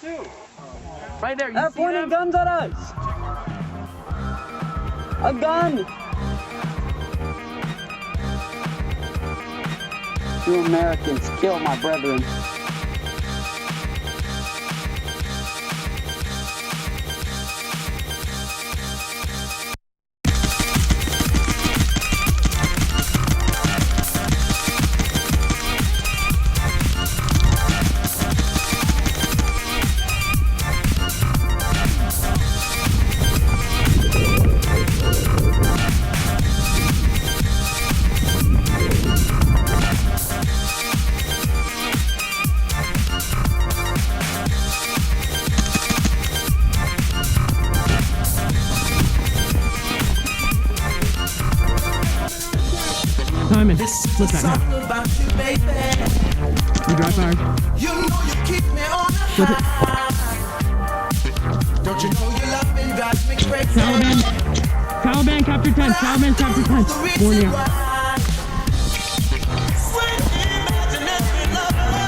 too. Right there, you They're see pointing them? guns at us! A gun! You Americans kill my brethren. Simon, flip that now. You drive hard. You know you keep me on the high. Don't you know your loving drives me crazy? Taliban. Taliban chapter 10. Taliban chapter 10. Warn you. Sweet imaginary lover,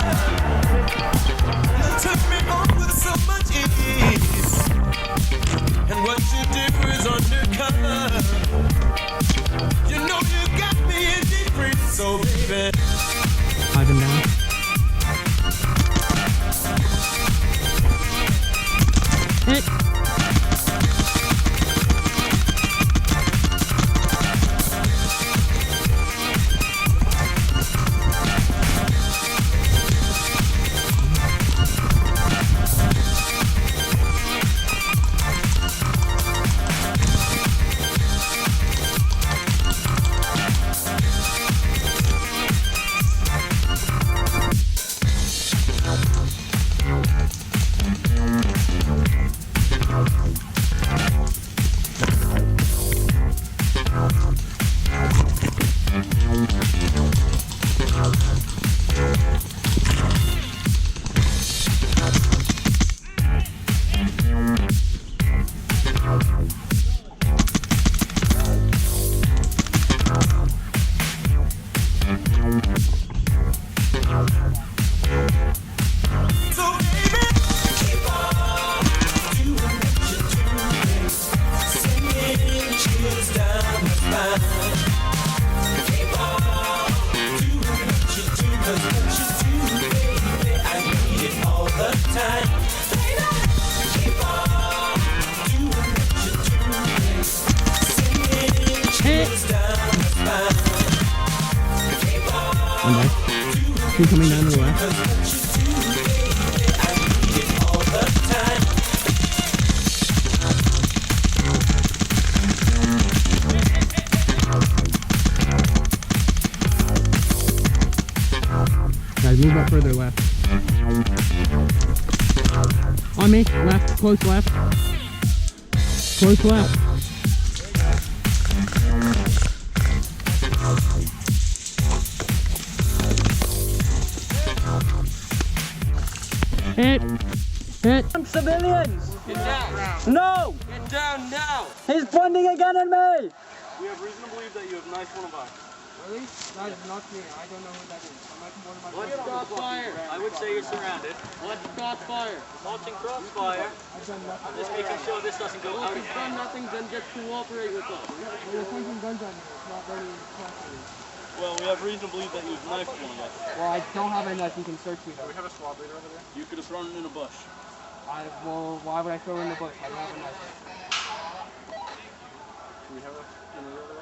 you took me on with so much ease. And what you do is undercover. You know you got me in deep freeze, so baby. Ivan down. Hit. Two coming down to the left. Guys, move up further left. On me, left, close left. Close left. Hit! Hit! Civilians! Get down. No! Get down now. He's pointing a gun at me! We have reason to believe that you have knifed one of us. Really? That is not me. I don't know who that is. I'm like one of my What crossfire? I would say you're surrounded. What crossfire? Launching crossfire. I've done nothing. Just making sure this doesn't go out If of you've done hand. nothing, then just cooperate with us. Well, you're pointing guns at me. It's not very cooperative. Well, we have reason to believe that you've knifed one of us. Well, I don't have a knife. You can search me though. have a swab leader over there? You could have thrown it in a bush. Well, why would I throw it in the bush? I don't have a knife. Do we have a generator over there?